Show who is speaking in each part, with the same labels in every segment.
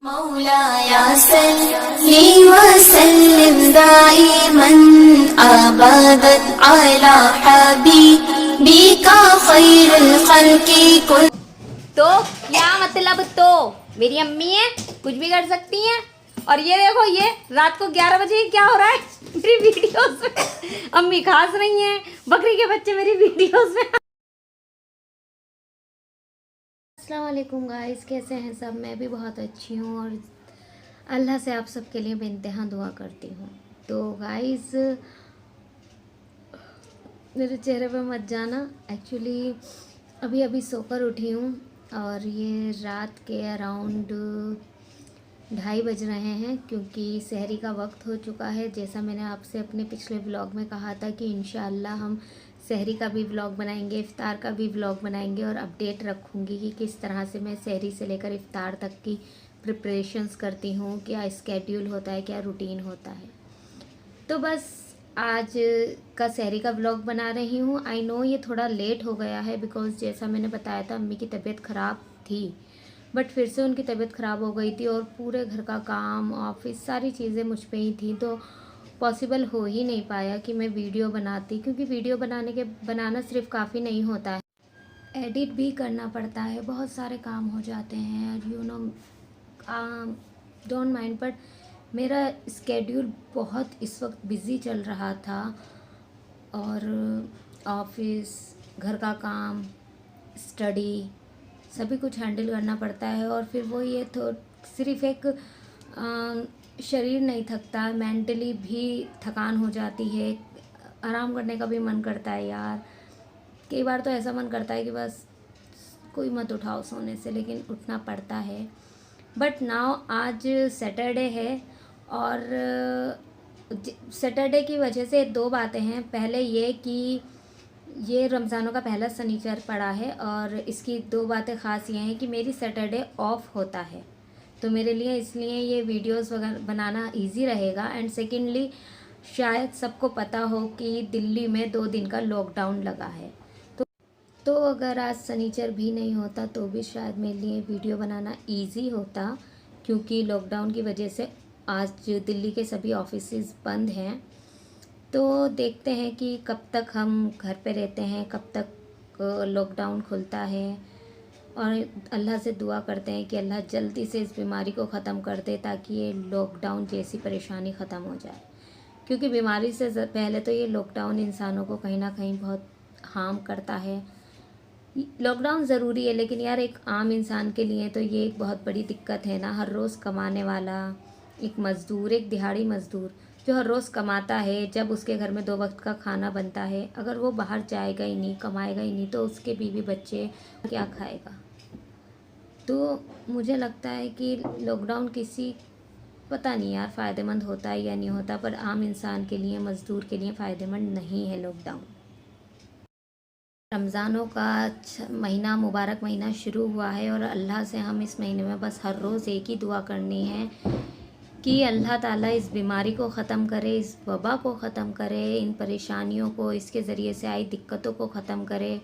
Speaker 1: मौलाया सल्ली व सल्लिम दाइमन अबदन अला हबीबिका खैरुल खल्क़ि कुल।
Speaker 2: तो क्या मतलब, तो मेरी अम्मी है, कुछ भी कर सकती हैं। और ये देखो, ये रात को 11 बजे क्या हो रहा है मेरी वीडियोस में। अम्मी खास रही हैं, बकरी के बच्चे मेरी वीडियोस में। अस्सलाम वालेकुम गाइस, कैसे हैं सब। मैं भी बहुत अच्छी हूँ और अल्लाह से आप सबके लिए बेइंतहा दुआ करती हूँ। तो गाइस, मेरे चेहरे पे मत जाना, एक्चुअली अभी अभी सोकर उठी हूँ और ये रात के अराउंड 2:30 बज रहे हैं, क्योंकि सहरी का वक्त हो चुका है। जैसा मैंने आपसे अपने पिछले व्लॉग में कहा था कि इंशाअल्लाह हम सहरी का भी व्लॉग बनाएंगे, इफ़्तार का भी व्लॉग बनाएंगे और अपडेट रखूँगी कि किस तरह से मैं सहरी से लेकर इफ़्तार तक की प्रिपरेशंस करती हूँ, क्या स्केड्यूल होता है, क्या रूटीन होता है। तो बस आज का सहरी का व्लॉग बना रही हूँ। आई नो ये थोड़ा लेट हो गया है, बिकॉज़ जैसा मैंने बताया था अम्मी की तबीयत ख़राब थी, बट फिर से उनकी तबीयत ख़राब हो गई थी और पूरे घर का काम, ऑफिस, सारी चीज़ें मुझ पे ही थी, तो पॉसिबल हो ही नहीं पाया कि मैं वीडियो बनाती। क्योंकि वीडियो बनाना सिर्फ काफ़ी नहीं होता है, एडिट भी करना पड़ता है, बहुत सारे काम हो जाते हैं, you know. Don't mind, but मेरा स्केड्यूल बहुत इस वक्त बिज़ी चल रहा था और ऑफिस, घर का काम, स्टडी, सभी कुछ हैंडल करना पड़ता है। और फिर वो ये तो सिर्फ एक शरीर नहीं थकता, मेंटली भी थकान हो जाती है। आराम करने का भी मन करता है यार। कई बार तो ऐसा मन करता है कि बस कोई मत उठाओ सोने से, लेकिन उठना पड़ता है। बट नाउ आज सैटरडे है और सैटरडे की वजह से 2 बातें हैं। पहले ये कि ये रमज़ानों का पहला शनिचर पड़ा है और इसकी 2 बातें ख़ास ये हैं कि मेरी सैटरडे ऑफ होता है, तो मेरे लिए इसलिए ये वीडियोस वगैरह बनाना इजी रहेगा। एंड सेकेंडली, शायद सबको पता हो कि दिल्ली में 2 दिन का लॉकडाउन लगा है, तो अगर आज शनिचर भी नहीं होता तो भी शायद मेरे लिए वीडियो बनाना इजी होता, क्योंकि लॉकडाउन की वजह से आज दिल्ली के सभी ऑफिसेज बंद हैं। तो देखते हैं कि कब तक हम घर पे रहते हैं, कब तक लॉकडाउन खुलता है, और अल्लाह से दुआ करते हैं कि अल्लाह जल्दी से इस बीमारी को ख़त्म कर दे, ताकि ये लॉकडाउन जैसी परेशानी ख़त्म हो जाए। क्योंकि बीमारी से पहले तो ये लॉकडाउन इंसानों को कहीं ना कहीं बहुत हार्म करता है। लॉकडाउन ज़रूरी है, लेकिन यार एक आम इंसान के लिए तो ये एक बहुत बड़ी दिक्कत है ना। हर रोज़ कमाने वाला एक मज़दूर, एक दिहाड़ी मज़दूर जो हर रोज़ कमाता है, जब उसके घर में 2 वक्त का खाना बनता है, अगर वो बाहर जाएगा ही नहीं, कमाएगा ही नहीं, तो उसके बीवी बच्चे क्या खाएगा। तो मुझे लगता है कि लॉकडाउन पता नहीं यार फ़ायदेमंद होता है या नहीं होता, पर आम इंसान के लिए, मज़दूर के लिए फ़ायदेमंद नहीं है लॉकडाउन। रमज़ानों का महीना, मुबारक महीना शुरू हुआ है और अल्लाह से हम इस महीने में बस हर रोज़ एक ही दुआ करनी है कि अल्लाह ताला इस बीमारी को ख़त्म करे, इस वबा को ख़त्म करे, इन परेशानियों को, इसके ज़रिए से आई दिक्कतों को ख़त्म करे,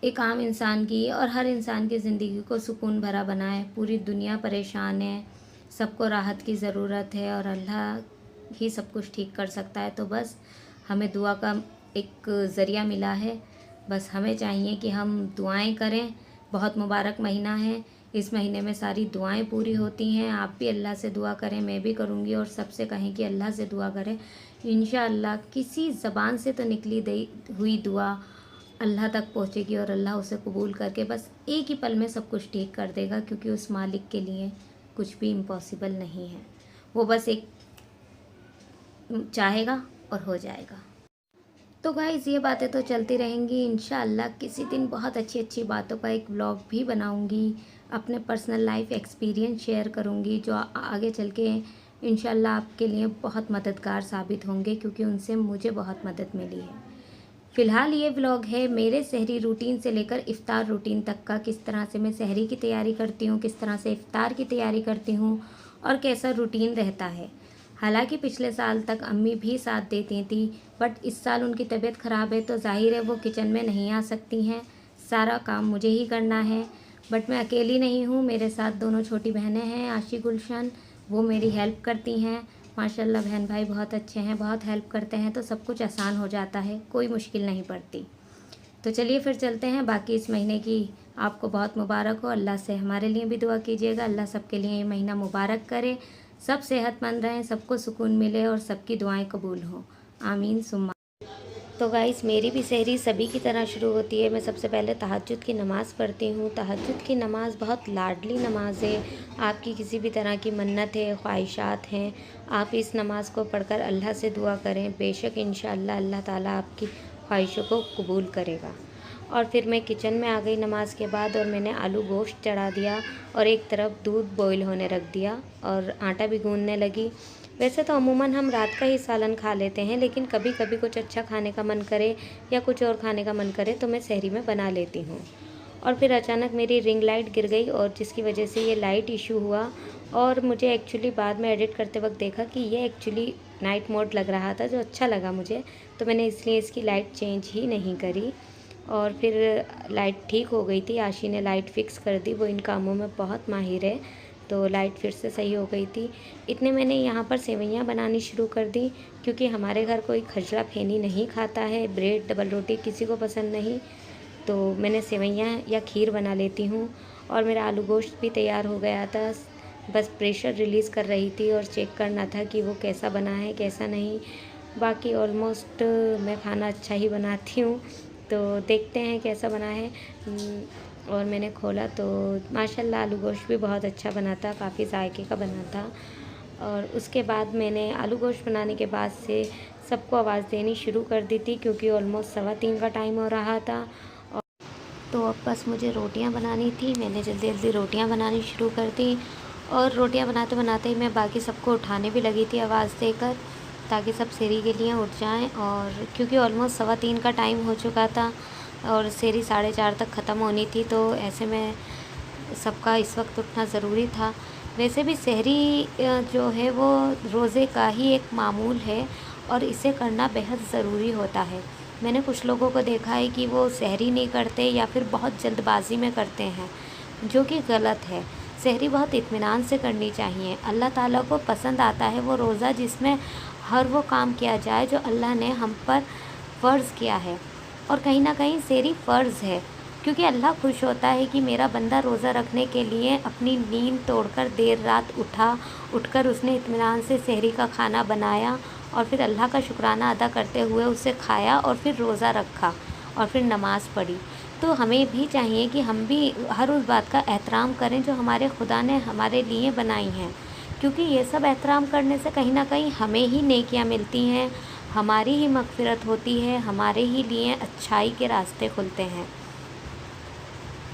Speaker 2: एक आम इंसान की और हर इंसान की ज़िंदगी को सुकून भरा बनाए। पूरी दुनिया परेशान है, सबको राहत की ज़रूरत है और अल्लाह ही सब कुछ ठीक कर सकता है। तो बस हमें दुआ का एक ज़रिया मिला है, बस हमें चाहिए कि हम दुआएं करें। बहुत मुबारक महीना है, इस महीने में सारी दुआएं पूरी होती हैं। आप भी अल्लाह से दुआ करें, मैं भी करूँगी, और सबसे कहें कि अल्लाह से दुआ करें। इंशाअल्लाह किसी ज़बान से तो निकली हुई दुआ अल्लाह तक पहुँचेगी और अल्लाह उसे कबूल करके बस एक ही पल में सब कुछ ठीक कर देगा, क्योंकि उस मालिक के लिए कुछ भी इम्पॉसिबल नहीं है। वो बस एक चाहेगा और हो जाएगा। तो गाइज़, ये बातें तो चलती रहेंगी। इंशाअल्लाह किसी दिन बहुत अच्छी अच्छी बातों का एक व्लॉग भी बनाऊंगी, अपने पर्सनल लाइफ एक्सपीरियंस शेयर करूंगी, जो आगे चल के इंशाअल्लाह आपके लिए बहुत मददगार साबित होंगे, क्योंकि उनसे मुझे बहुत मदद मिली है। फ़िलहाल ये व्लॉग है मेरे सहरी रूटीन से लेकर इफ़्तार रूटीन तक का, किस तरह से मैं सहरी की तैयारी करती हूँ, किस तरह से इफ़्तार की तैयारी करती हूँ और कैसा रूटीन रहता है। हालांकि पिछले साल तक अम्मी भी साथ देती थी, बट इस साल उनकी तबीयत ख़राब है, तो जाहिर है वो किचन में नहीं आ सकती हैं, सारा काम मुझे ही करना है। बट मैं अकेली नहीं हूँ, मेरे साथ दोनों छोटी बहनें हैं आशी गुलशन, वो मेरी हेल्प करती हैं। माशाल्लाह बहन भाई बहुत अच्छे हैं, बहुत हेल्प करते हैं, तो सब कुछ आसान हो जाता है, कोई मुश्किल नहीं पड़ती। तो चलिए फिर चलते हैं। बाकी इस महीने की आपको बहुत मुबारक हो। अल्लाह से हमारे लिए भी दुआ कीजिएगा, अल्लाह सबके लिए ये महीना मुबारक करे, सब सेहतमंद रहें, सबको सुकून मिले और सबकी दुआएं कबूल हों। आमीन सुम्मा। तो गाइस मेरी भी सहरी सभी की तरह शुरू होती है। मैं सबसे पहले तहज्जुद की नमाज़ पढ़ती हूँ। तहज्जुद की नमाज़ बहुत लाडली नमाज है। आपकी किसी भी तरह की मन्नत है, ख्वाहिशात हैं, आप इस नमाज़ को पढ़कर अल्लाह से दुआ करें, बेशक इंशाअल्लाह अल्लाह ताला आपकी ख्वाहिशों को कबूल करेगा। और फिर मैं किचन में आ गई नमाज के बाद, और मैंने आलू गोश्त चढ़ा दिया और एक तरफ दूध बॉईल होने रख दिया और आटा भी गूंदने लगी। वैसे तो अमूमन हम रात का ही सालन खा लेते हैं, लेकिन कभी कभी कुछ अच्छा खाने का मन करे या कुछ और खाने का मन करे तो मैं सहरी में बना लेती हूँ। और फिर अचानक मेरी रिंग लाइट गिर गई, और जिसकी वजह से ये लाइट इशू हुआ, और मुझे एक्चुअली बाद में एडिट करते वक्त देखा कि ये एक्चुअली नाइट मोड लग रहा था, जो अच्छा लगा मुझे, तो मैंने इसलिए इसकी लाइट चेंज ही नहीं करी। और फिर लाइट ठीक हो गई थी, आशी ने लाइट फ़िक्स कर दी, वो इन कामों में बहुत माहिर है, तो लाइट फिर से सही हो गई थी। इतने मैंने यहाँ पर सेवइयाँ बनानी शुरू कर दी, क्योंकि हमारे घर कोई खजरा फेनी नहीं खाता है, ब्रेड डबल रोटी किसी को पसंद नहीं, तो मैंने सेवइयाँ या खीर बना लेती हूँ। और मेरा आलू गोश्त भी तैयार हो गया था, बस प्रेशर रिलीज़ कर रही थी और चेक करना था कि वो कैसा बना है कैसा नहीं। बाकी ऑलमोस्ट मैं खाना अच्छा ही बनाती हूँ, तो देखते हैं कैसा बना है। और मैंने खोला तो माशाल्लाह आलू गोश्त भी बहुत अच्छा बना था, काफ़ी जायके का बना था। और उसके बाद मैंने आलू गोश्त बनाने के बाद से सबको आवाज़ देनी शुरू कर दी थी, क्योंकि ऑलमोस्ट 3:15 का टाइम हो रहा था। और तो अब बस मुझे रोटियां बनानी थी, मैंने जल्दी जल्दी रोटियां बनानी शुरू कर दी। और रोटियां बनाते बनाते ही मैं बाकी सबको उठाने भी लगी थी आवाज़ देकर, ताकि सब सहरी के लिए उठ जाएं। और क्योंकि ऑलमोस्ट 3:15 का टाइम हो चुका था और सहरी 4:30 तक ख़त्म होनी थी, तो ऐसे में सबका इस वक्त उठना ज़रूरी था। वैसे भी सहरी जो है वो रोज़े का ही एक मामूल है, और इसे करना बेहद ज़रूरी होता है। मैंने कुछ लोगों को देखा है कि वो सहरी नहीं करते या फिर बहुत जल्दबाजी में करते हैं, जो कि गलत है। सहरी बहुत इत्मीनान से करनी चाहिए। अल्लाह ताला को पसंद आता है वो रोज़ा जिसमें हर वो काम किया जाए जो अल्लाह ने हम पर फ़र्ज़ किया है। और कहीं ना कहीं सहरी फ़र्ज़ है, क्योंकि अल्लाह खुश होता है कि मेरा बंदा रोज़ा रखने के लिए अपनी नींद तोड़कर देर रात उठकर उसने इत्मीनान से सहरी का खाना बनाया, और फिर अल्लाह का शुक्राना अदा करते हुए उसे खाया, और फिर रोज़ा रखा, और फिर नमाज़ पढ़ी। तो हमें भी चाहिए कि हम भी हर उस बात का एहतराम करें जो हमारे खुदा ने हमारे लिए बनाई हैं, क्योंकि ये सब एहतराम करने से कहीं ना कहीं हमें ही नेकियां मिलती हैं, हमारी ही मग़फ़िरत होती है, हमारे ही लिए अच्छाई के रास्ते खुलते हैं।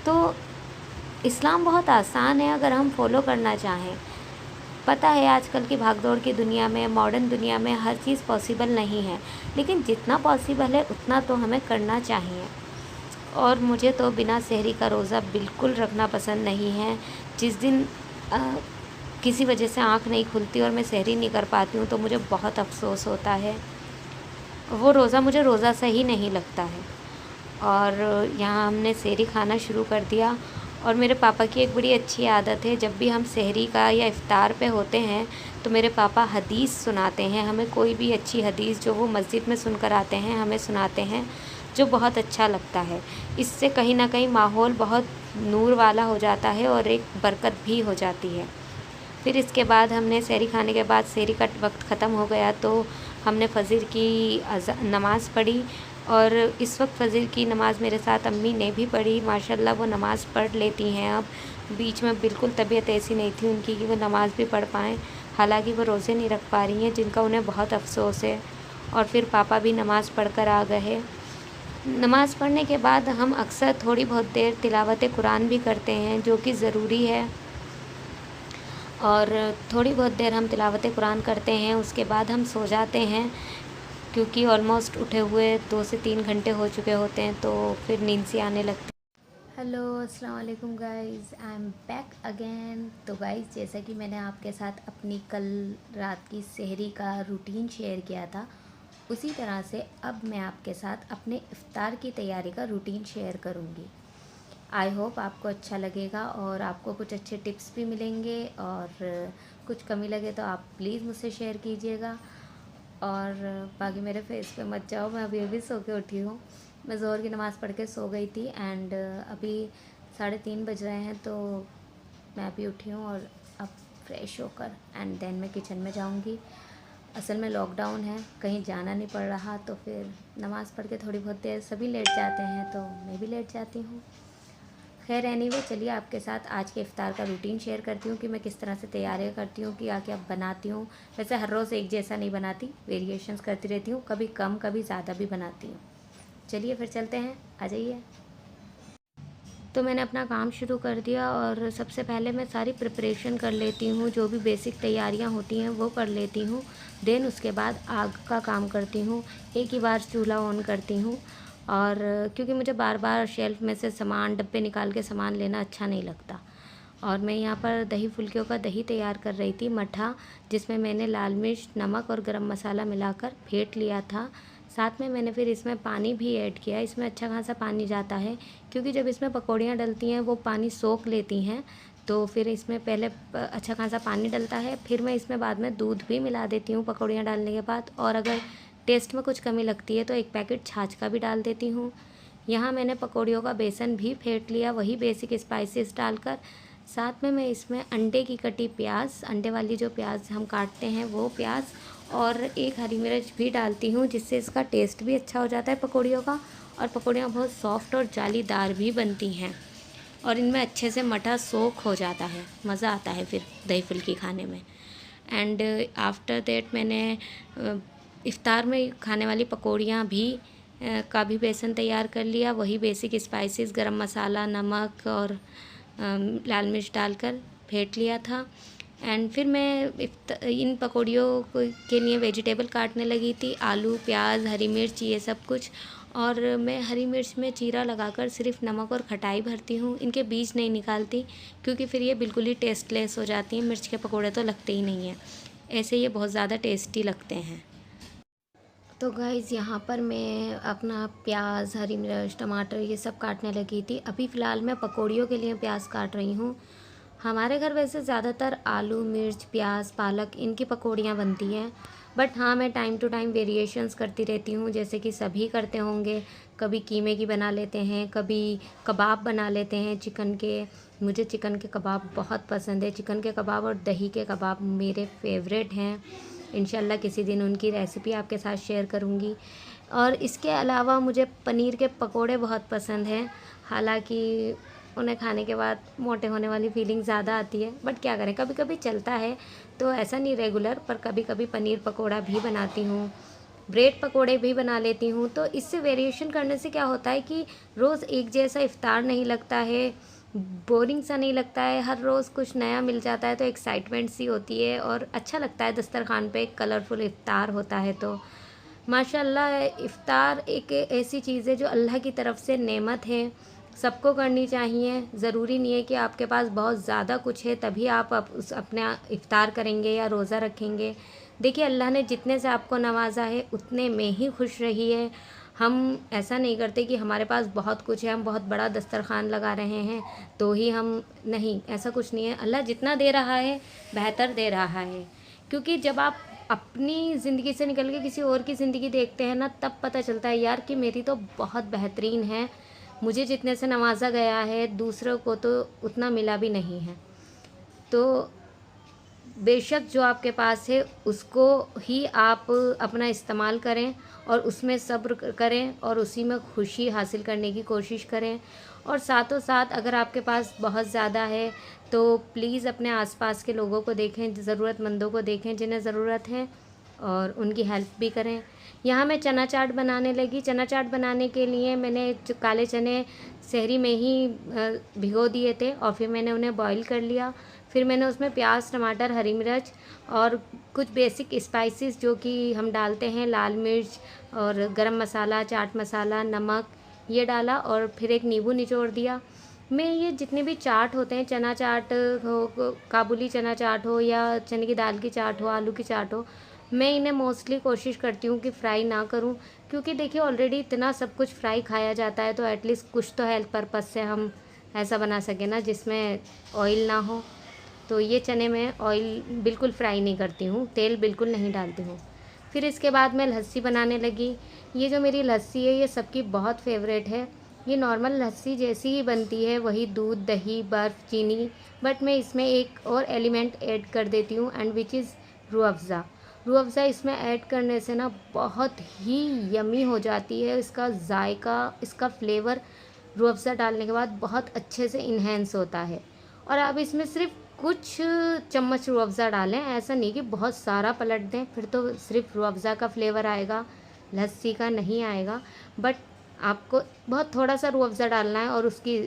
Speaker 2: तो इस्लाम बहुत आसान है अगर हम फॉलो करना चाहें। पता है आजकल की भागदौड़ की दुनिया में, मॉडर्न दुनिया में हर चीज़ पॉसिबल नहीं है, लेकिन जितना पॉसिबल है उतना तो हमें करना चाहिए। और मुझे तो बिना सहरी का रोज़ा बिल्कुल रखना पसंद नहीं है। जिस दिन किसी वजह से आँख नहीं खुलती और मैं सहरी नहीं कर पाती हूँ तो मुझे बहुत अफसोस होता है, वो रोज़ा मुझे रोज़ा सही नहीं लगता है। और यहाँ हमने सहरी खाना शुरू कर दिया। और मेरे पापा की एक बड़ी अच्छी आदत है, जब भी हम सहरी का या इफ़्तार पे होते हैं तो मेरे पापा हदीस सुनाते हैं हमें, कोई भी अच्छी हदीस जो वो मस्जिद में सुनकर आते हैं हमें सुनाते हैं, जो बहुत अच्छा लगता है। इससे कहीं ना कहीं माहौल बहुत नूर वाला हो जाता है और एक बरकत भी हो जाती है। फिर इसके बाद हमने सहरी खाने के बाद सहरी का वक्त ख़त्म हो गया तो हमने फ़जर की नमाज़ पढ़ी। और इस वक्त फ़जर की नमाज़ मेरे साथ अम्मी ने भी पढ़ी। माशाल्लाह वो नमाज़ पढ़ लेती हैं अब, बीच में बिल्कुल तबीयत ऐसी नहीं थी उनकी कि वो नमाज़ भी पढ़ पाएँ, हालांकि वो रोज़े नहीं रख पा रही हैं, जिनका उन्हें बहुत अफसोस है। और फिर पापा भी नमाज़ पढ़ कर आ गए। नमाज़ पढ़ने के बाद हम अक्सर थोड़ी बहुत देर तिलावत कुरान भी करते हैं, जो कि ज़रूरी है। और थोड़ी बहुत देर हम तिलावत कुरान करते हैं, उसके बाद हम सो जाते हैं, क्योंकि ऑलमोस्ट उठे हुए 2 से 3 घंटे हो चुके होते हैं, तो फिर नींद सी आने लगती है। हेलो अस्सलाम वालेकुम guys, I am back again. तो गाइज़ जैसा कि मैंने आपके साथ अपनी कल रात की सहरी का रूटीन शेयर किया था, उसी तरह से अब मैं आपके साथ अपने इफ़्तार की तैयारी का रूटीन शेयर करूँगी। आई होप आपको अच्छा लगेगा और आपको कुछ अच्छे टिप्स भी मिलेंगे, और कुछ कमी लगे तो आप प्लीज़ मुझसे शेयर कीजिएगा। और बाकी मेरे फेस पे मत जाओ, मैं अभी सो के उठी हूँ। मैं ज़ोहर की नमाज़ पढ़ के सो गई थी, एंड अभी 3:30 बज रहे हैं, तो मैं अभी उठी हूँ और अब फ्रेश होकर एंड देन मैं किचन में जाऊँगी। असल में लॉकडाउन है, कहीं जाना नहीं पड़ रहा, तो फिर नमाज़ पढ़ के थोड़ी बहुत देर सभी लेट जाते हैं, तो मैं भी लेट जाती हूँ। खैर एनीवे, चलिए आपके साथ आज के इफ़्तार का रूटीन शेयर करती हूँ कि मैं किस तरह से तैयारियाँ करती हूँ, क्या क्या बनाती हूँ। वैसे हर रोज़ एक जैसा नहीं बनाती, वेरिएशंस करती रहती हूँ, कभी कम कभी ज़्यादा भी बनाती हूँ। चलिए फिर चलते हैं, आ जाइए। तो मैंने अपना काम शुरू कर दिया और सबसे पहले मैं सारी प्रिपरेशन कर लेती हूँ, जो भी बेसिक तैयारियाँ होती हैं वो कर लेती हूँ। देन उसके बाद आग का काम करती हूँ, एक ही बार चूल्हा ऑन करती हूँ। और क्योंकि मुझे बार बार शेल्फ़ में से सामान, डब्बे निकाल के सामान लेना अच्छा नहीं लगता। और मैं यहाँ पर दही फुल्कियों का दही तैयार कर रही थी, मट्ठा, जिसमें मैंने लाल मिर्च, नमक और गरम मसाला मिलाकर फेंट लिया था। साथ में मैंने फिर इसमें पानी भी ऐड किया। इसमें अच्छा खासा पानी जाता है, क्योंकि जब इसमें पकौड़ियाँ डलती हैं वो पानी सोख लेती हैं, तो फिर इसमें पहले अच्छा खासा पानी डलता है। फिर मैं इसमें बाद में दूध भी मिला देती हूँ पकौड़ियाँ डालने के बाद, और अगर टेस्ट में कुछ कमी लगती है तो एक पैकेट छाछ का भी डाल देती हूँ। यहाँ मैंने पकौड़ियों का बेसन भी फेंट लिया, वही बेसिक स्पाइसेस डालकर। साथ में मैं इसमें अंडे की कटी प्याज, अंडे वाली जो प्याज हम काटते हैं वो प्याज, और एक हरी मिर्च भी डालती हूँ, जिससे इसका टेस्ट भी अच्छा हो जाता है पकौड़ियों का, और पकौड़ियाँ बहुत सॉफ्ट और जालीदार भी बनती हैं, और इनमें अच्छे से मठा सोख हो जाता है, मज़ा आता है फिर दही फुल्की खाने में। एंड आफ्टर दैट मैंने इफ़्तार में खाने वाली पकौड़ियाँ भी का भी बेसन तैयार कर लिया, वही बेसिक स्पाइसेस, गरम मसाला, नमक और लाल मिर्च डालकर फेंट लिया था। एंड फिर मैं इन पकौड़ियों के लिए वेजिटेबल काटने लगी थी, आलू, प्याज, हरी मिर्च, ये सब कुछ। और मैं हरी मिर्च में चीरा लगाकर सिर्फ नमक और खटाई भरती हूँ, इनके बीज नहीं निकालती, क्योंकि फिर ये बिल्कुल ही टेस्टलेस हो जाती हैं। मिर्च के पकौड़े तो लगते ही नहीं हैं, ऐसे ये बहुत ज़्यादा टेस्टी लगते हैं। तो गाइज़ यहाँ पर मैं अपना प्याज, हरी मिर्च, टमाटर ये सब काटने लगी थी। अभी फ़िलहाल मैं पकौड़ियों के लिए प्याज काट रही हूँ। हमारे घर वैसे ज़्यादातर आलू, मिर्च, प्याज, पालक इनकी पकौड़ियाँ बनती हैं, बट हाँ, मैं टाइम टू टाइम वेरिएशंस करती रहती हूँ, जैसे कि सभी करते होंगे। कभी कीमे की बना लेते हैं, कभी कबाब बना लेते हैं चिकन के। मुझे चिकन के कबाब बहुत पसंद है। चिकन के कबाब और दही के कबाब मेरे फेवरेट हैं। इंशाल्लाह किसी दिन उनकी रेसिपी आपके साथ शेयर करूँगी। और इसके अलावा मुझे पनीर के पकोड़े बहुत पसंद हैं, हालांकि उन्हें खाने के बाद मोटे होने वाली फीलिंग ज़्यादा आती है, बट क्या करें, कभी कभी चलता है, तो ऐसा नहीं रेगुलर, पर कभी कभी पनीर पकोड़ा भी बनाती हूँ, ब्रेड पकोड़े भी बना लेती हूँ। तो इससे वेरिएशन करने से क्या होता है कि रोज़ एक जैसा इफ़्तार नहीं लगता है, बोरिंग सा नहीं लगता है, हर रोज़ कुछ नया मिल जाता है, तो एक्साइटमेंट सी होती है और अच्छा लगता है। दस्तरखान पे एक कलरफुल इफ़्तार होता है, तो माशाल्लाह इफ़्तार एक ऐसी चीज़ है जो अल्लाह की तरफ से नेमत है, सबको करनी चाहिए। ज़रूरी नहीं है कि आपके पास बहुत ज़्यादा कुछ है तभी आप उस अपना इफ़्तार करेंगे या रोज़ा रखेंगे। देखिए, अल्लाह ने जितने से आपको नवाजा है उतने में ही खुश रहिए। हम ऐसा नहीं करते कि हमारे पास बहुत कुछ है, हम बहुत बड़ा दस्तरखान लगा रहे हैं तो ही हम, नहीं, ऐसा कुछ नहीं है। अल्लाह जितना दे रहा है बेहतर दे रहा है, क्योंकि जब आप अपनी ज़िंदगी से निकल के किसी और की ज़िंदगी देखते हैं ना, तब पता चलता है यार कि मेरी तो बहुत बेहतरीन है, मुझे जितने से नवाजा गया है दूसरों को तो उतना मिला भी नहीं है। तो बेशक जो आपके पास है उसको ही आप अपना इस्तेमाल करें और उसमें सब्र करें और उसी में खुशी हासिल करने की कोशिश करें। और साथों साथ अगर आपके पास बहुत ज़्यादा है तो प्लीज़ अपने आसपास के लोगों को देखें, ज़रूरतमंदों को देखें जिन्हें ज़रूरत है, और उनकी हेल्प भी करें। यहाँ मैं चना चाट बनाने लगी। चना चाट बनाने के लिए मैंने काले चने सहरी में ही भिगो दिए थे और फिर मैंने उन्हें बॉईल कर लिया। फिर मैंने उसमें प्याज, टमाटर, हरी मिर्च और कुछ बेसिक स्पाइसेस जो कि हम डालते हैं, लाल मिर्च और गरम मसाला, चाट मसाला, नमक, ये डाला और फिर एक नींबू निचोड़ दिया। मैं ये जितने भी चाट होते हैं, चना चाट हो, काबुली चना चाट हो या चने की दाल की चाट हो, आलू की चाट हो, मैं इन्हें मोस्टली कोशिश करती हूँ कि फ्राई ना करूँ, क्योंकि देखिए ऑलरेडी इतना सब कुछ फ्राई खाया जाता है, तो एटलीस्ट कुछ तो हेल्थ पर्पज़ से हम ऐसा बना सके ना जिसमें ऑयल ना हो। तो ये चने में ऑयल बिल्कुल फ्राई नहीं करती हूँ, तेल बिल्कुल नहीं डालती हूँ। फिर इसके बाद मैं लस्सी बनाने लगी। ये जो मेरी लस्सी है ये सबकी बहुत फेवरेट है। ये नॉर्मल लस्सी जैसी ही बनती है, वही दूध, दही, बर्फ़, चीनी, बट मैं इसमें एक और एलिमेंट ऐड कर देती हूँ and which is Rooh Afza. Rooh Afza इसमें ऐड करने से ना बहुत ही यमी हो जाती है। इसका जायका, इसका फ्लेवर रूह अफ़ज़ा डालने के बाद बहुत अच्छे से इन्हेंस होता है। और आप इसमें सिर्फ कुछ चम्मच रूह अफ़ज़ा डालें, ऐसा नहीं कि बहुत सारा पलट दें, फिर तो सिर्फ रूह अफ़ज़ा का फ्लेवर आएगा, लस्सी का नहीं आएगा। बट आपको बहुत थोड़ा सा रूह अफ़ज़ा डालना है और उसकी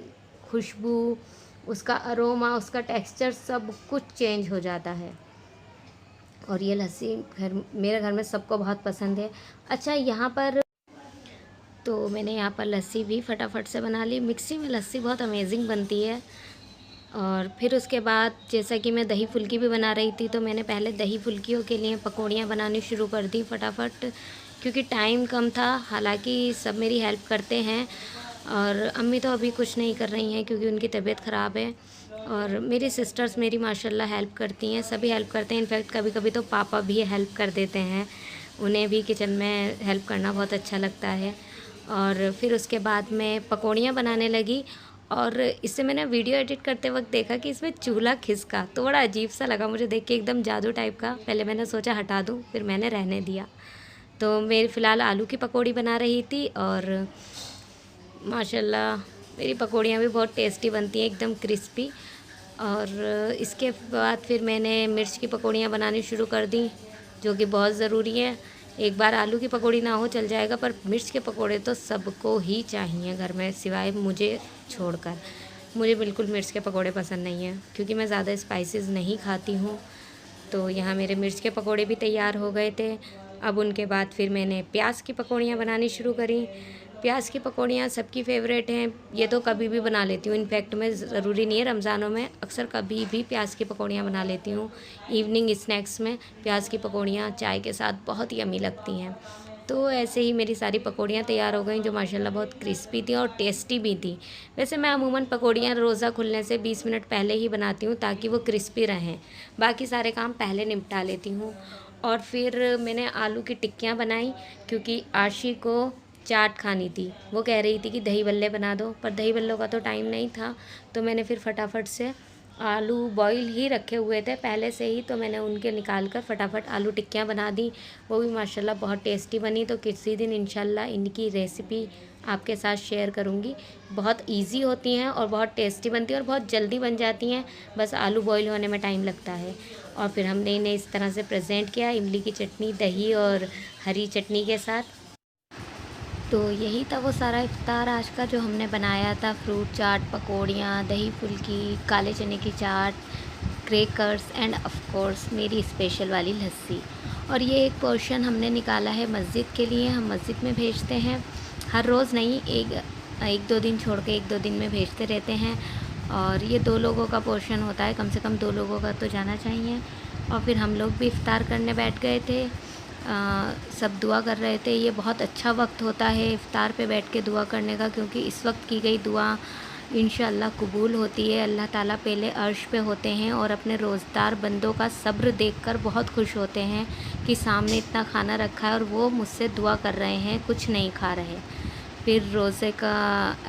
Speaker 2: खुशबू, उसका अरोमा, उसका टेक्सचर सब कुछ चेंज हो जाता है। और ये लस्सी मेरे घर में सबको बहुत पसंद है। अच्छा, यहाँ पर तो मैंने यहाँ पर लस्सी भी फटाफट से बना ली। मिक्सी में लस्सी बहुत अमेजिंग बनती है। और फिर उसके बाद जैसा कि मैं दही फुल्की भी बना रही थी, तो मैंने पहले दही फुल्कियों के लिए पकौड़ियाँ बनानी शुरू कर दी फटाफट, क्योंकि टाइम कम था। हालांकि सब मेरी हेल्प करते हैं और अम्मी तो अभी कुछ नहीं कर रही हैं क्योंकि उनकी तबीयत ख़राब है। और मेरी सिस्टर्स मेरी माशाल्लाह हेल्प करती हैं, सभी हेल्प करते हैं। इनफैक्ट कभी कभी तो पापा भी हेल्प कर देते हैं, उन्हें भी किचन में हेल्प करना बहुत अच्छा लगता है। और फिर उसके बाद मैं पकौड़ियाँ बनाने लगी। और इससे मैंने वीडियो एडिट करते वक्त देखा कि इसमें चूल्हा खिसका, तो बड़ा अजीब सा लगा मुझे देख के, एकदम जादू टाइप का। पहले मैंने सोचा हटा दूँ, फिर मैंने रहने दिया। तो मैं फ़िलहाल आलू की पकौड़ी बना रही थी और माशाल्लाह मेरी पकौड़ियाँ भी बहुत टेस्टी बनती हैं, एकदम क्रिस्पी। और इसके बाद फिर मैंने मिर्च की पकौड़ियाँ बनानी शुरू कर दी, जो कि बहुत ज़रूरी है। एक बार आलू की पकौड़ी ना हो चल जाएगा, पर मिर्च के पकौड़े तो सबको ही चाहिए घर में, सिवाय मुझे छोड़कर। मुझे बिल्कुल मिर्च के पकौड़े पसंद नहीं हैं क्योंकि मैं ज़्यादा स्पाइसेस नहीं खाती हूँ। तो यहाँ मेरे मिर्च के पकौड़े भी तैयार हो गए थे। अब उनके बाद फिर मैंने प्याज की पकौड़ियाँ बनानी शुरू करी। प्याज की पकौड़ियाँ सबकी फ़ेवरेट हैं, ये तो कभी भी बना लेती हूँ। इनफैक्ट मैं ज़रूरी नहीं है रमज़ानों में, अक्सर कभी भी प्याज की पकौड़ियाँ बना लेती हूँ। इवनिंग स्नैक्स में प्याज की पकौड़ियाँ चाय के साथ बहुत यम्मी लगती हैं। तो ऐसे ही मेरी सारी पकौड़ियाँ तैयार हो गई, जो माशाल्लाह बहुत क्रिस्पी थी और टेस्टी भी थी। वैसे मैं अमूमन पकौड़ियाँ रोज़ा खुलने से 20 मिनट पहले ही बनाती हूँ ताकि वो क्रिस्पी रहें। बाकी सारे काम पहले निपटा लेती हूँ। और फिर मैंने आलू की टिक्कियाँ बनाई क्योंकि आशी को चाट खानी थी। वो कह रही थी कि दही बल्ले बना दो, पर दही बल्लों का तो टाइम नहीं था। तो मैंने फिर फटाफट से आलू बॉईल ही रखे हुए थे पहले से ही, तो मैंने उनके निकाल कर फटाफट आलू टिक्कियाँ बना दी। वो भी माशाल्लाह बहुत टेस्टी बनी। तो किसी दिन इंशाल्लाह इनकी रेसिपी आपके साथ शेयर करूँगी। बहुत इजी होती हैं और बहुत टेस्टी बनती हैं और बहुत जल्दी बन जाती हैं, बस आलू बॉईल होने में टाइम लगता है। और फिर हमने इन्हें इस तरह से प्रेजेंट किया, इमली की चटनी, दही और हरी चटनी के साथ। तो यही था वो सारा इफ्तार आज का जो हमने बनाया था। फ्रूट चाट, पकौड़ियाँ, दही फुल्की, काले चने की चाट, क्रैकर्स एंड ऑफ कोर्स मेरी स्पेशल वाली लस्सी। और ये एक पोर्शन हमने निकाला है मस्जिद के लिए, हम मस्जिद में भेजते हैं। हर रोज़ नहीं, एक दो दिन छोड़ के एक दो दिन में भेजते रहते हैं। और ये 2 लोगों का पोर्शन होता है, कम से कम 2 लोगों का तो जाना चाहिए। और फिर हम लोग भी इफ्तार करने बैठ गए थे। सब दुआ कर रहे थे। ये बहुत अच्छा वक्त होता है इफ़्तार पे बैठ के दुआ करने का, क्योंकि इस वक्त की गई दुआ इंशाअल्लाह कबूल होती है। अल्लाह ताला पहले अर्श पे होते हैं और अपने रोज़दार बंदों का सब्र देखकर बहुत खुश होते हैं कि सामने इतना खाना रखा है और वो मुझसे दुआ कर रहे हैं, कुछ नहीं खा रहे। फिर रोज़े का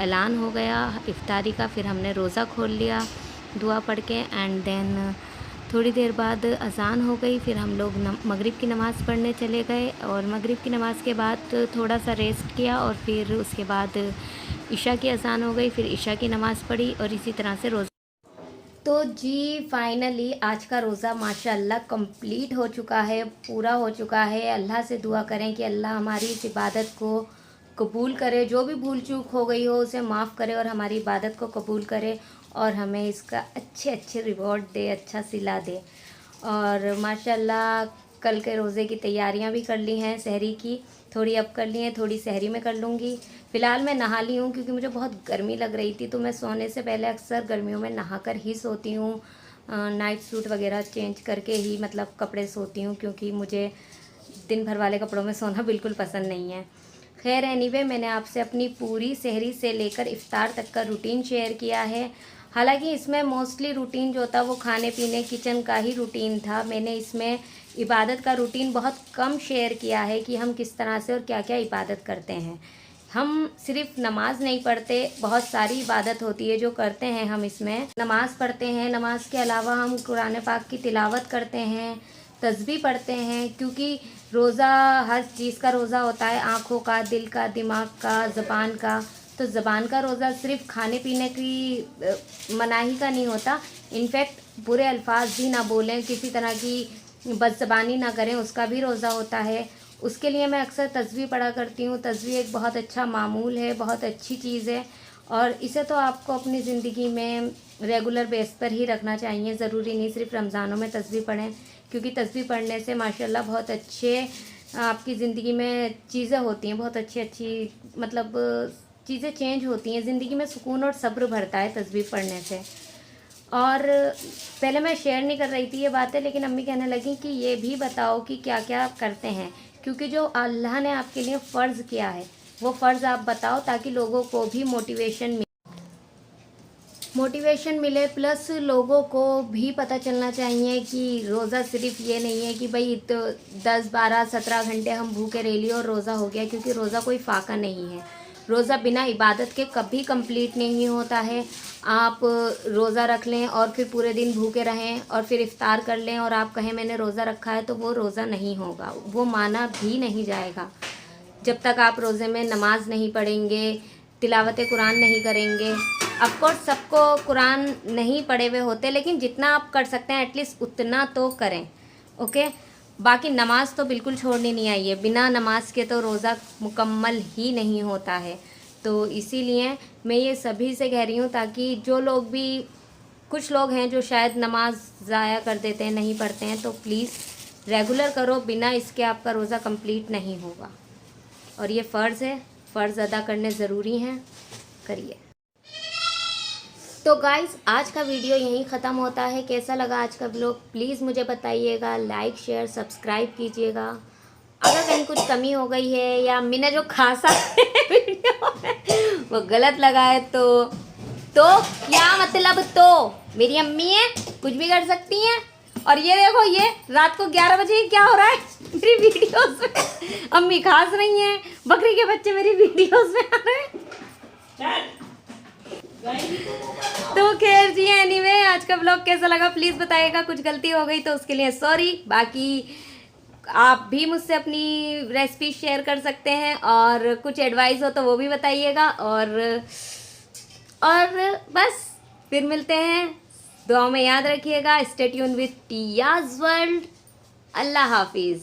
Speaker 2: ऐलान हो गया इफ्तारी का, फिर हमने रोज़ा खोल लिया दुआ पढ़ के। एंड देन थोड़ी देर बाद अज़ान हो गई, फिर हम लोग मगरिब की नमाज़ पढ़ने चले गए। और मगरिब की नमाज़ के बाद थोड़ा सा रेस्ट किया और फिर उसके बाद इशा की अज़ान हो गई, फिर इशा की नमाज़ पढ़ी और इसी तरह से रोज़ा। तो जी फाइनली आज का रोज़ा माशाअल्लाह कंप्लीट हो चुका है, पूरा हो चुका है। अल्लाह से दुआ करें कि अल्लाह हमारी इस इबादत को कबूल करे, जो भी भूल चूक हो गई हो उसे माफ़ करे और हमारी इबादत को कबूल करे और हमें इसका अच्छे रिवॉर्ड दे, अच्छा सिला दे। और माशाल्लाह कल के रोज़े की तैयारियां भी कर ली हैं, सहरी की थोड़ी अब कर ली हैं, थोड़ी सहरी में कर लूँगी। फ़िलहाल मैं नहा ली हूँ क्योंकि मुझे बहुत गर्मी लग रही थी, तो मैं सोने से पहले अक्सर गर्मियों में नहा कर ही सोती हूँ। नाइट सूट वगैरह चेंज करके ही मतलब कपड़े सोती हूँ, क्योंकि मुझे दिन भर वाले कपड़ों में सोना बिल्कुल पसंद नहीं है। खैर एनीवे, मैंने आपसे अपनी पूरी सहरी से लेकर इफ़्तार तक का रूटीन शेयर किया है। हालांकि इसमें मोस्टली रूटीन जो था वो खाने पीने किचन का ही रूटीन था। मैंने इसमें इबादत का रूटीन बहुत कम शेयर किया है कि हम किस तरह से और क्या क्या इबादत करते हैं। हम सिर्फ नमाज नहीं पढ़ते, बहुत सारी इबादत होती है जो करते हैं हम इसमें। नमाज पढ़ते हैं, नमाज के अलावा हम कुरान पाक की तिलावत करते हैं, तस्बीह पढ़ते हैं, क्योंकि रोज़ा हर चीज़ का रोज़ा होता है, आँखों का, दिल का, दिमाग का, ज़बान का। तो ज़बान का रोज़ा सिर्फ खाने पीने की मनाही का नहीं होता, इनफैक्ट बुरे अल्फाज भी ना बोलें, किसी तरह की बदज़बानी ना करें, उसका भी रोज़ा होता है। उसके लिए मैं अक्सर तस्बीह पढ़ा करती हूँ। तस्बीह एक बहुत अच्छा मामूल है, बहुत अच्छी चीज़ है, और इसे तो आपको अपनी ज़िंदगी में रेगुलर बेस पर ही रखना चाहिए। ज़रूरी नहीं सिर्फ रमज़ानों में तस्बीह पढ़ें, क्योंकि तस्बीह पढ़ने से माशाल्लाह बहुत अच्छे आपकी ज़िंदगी में चीज़ें होती हैं, बहुत अच्छी अच्छी मतलब चीज़ें चेंज होती हैं ज़िंदगी में, सुकून और सब्र भरता है तस्बीह पढ़ने से। और पहले मैं शेयर नहीं कर रही थी ये बातें, लेकिन अम्मी कहने लगी कि ये भी बताओ कि क्या क्या आप करते हैं, क्योंकि जो अल्लाह ने आपके लिए फ़र्ज़ किया है वो फ़र्ज़ आप बताओ, ताकि लोगों को भी मोटिवेशन मिले, प्लस लोगों को भी पता चलना चाहिए कि रोज़ा सिर्फ ये नहीं है कि भाई तो 10, 12, 17 घंटे हम भूखे रह लिए और रोज़ा हो गया, क्योंकि रोज़ा कोई फ़ाका नहीं है। रोज़ा बिना इबादत के कभी कंप्लीट नहीं होता है। आप रोज़ा रख लें और फिर पूरे दिन भूखे रहें और फिर इफ़्तार कर लें और आप कहें मैंने रोज़ा रखा है, तो वो रोज़ा नहीं होगा, वो माना भी नहीं जाएगा। जब तक आप रोज़े में नमाज नहीं पढ़ेंगे, तिलावत कुरान नहीं करेंगे। ऑफकोर्स सबको कुरान नहीं पढ़े हुए होते, लेकिन जितना आप कर सकते हैं एटलीस्ट उतना तो करें, ओके। बाकी नमाज तो बिल्कुल छोड़नी नहीं आई है, बिना नमाज के तो रोज़ा मुकम्मल ही नहीं होता है। तो इसीलिए मैं ये सभी से कह रही हूँ, ताकि जो लोग भी, कुछ लोग हैं जो शायद नमाज ज़ाया कर देते हैं, नहीं पढ़ते हैं, तो प्लीज़ रेगुलर करो, बिना इसके आपका रोज़ा कंप्लीट नहीं होगा। और ये फ़र्ज़ है, फ़र्ज़ अदा करने ज़रूरी हैं, करिए। तो गाइस, आज का वीडियो यहीं ख़त्म होता है। कैसा लगा आज का व्लॉग प्लीज़ मुझे बताइएगा, लाइक शेयर सब्सक्राइब कीजिएगा। अगर कहीं कुछ कमी हो गई है या मैंने जो खासा वीडियो में वो गलत लगा है तो क्या मतलब, तो मेरी अम्मी है, कुछ भी कर सकती हैं। और ये देखो, ये रात को 11 बजे क्या हो रहा है मेरी वीडियोस में, अम्मी खास रही हैं, बकरी के बच्चे मेरी वीडियोस में आ रहे हैं। तो खैर जी, एनीवे आज का ब्लॉग कैसा लगा प्लीज़ बताइएगा। कुछ गलती हो गई तो उसके लिए सॉरी। बाकी आप भी मुझसे अपनी रेसिपी शेयर कर सकते हैं, और कुछ एडवाइस हो तो वो भी बताइएगा। और बस फिर मिलते हैं, दुआ में याद रखिएगा। Stay tune with Tia's world. अल्लाह हाफिज़।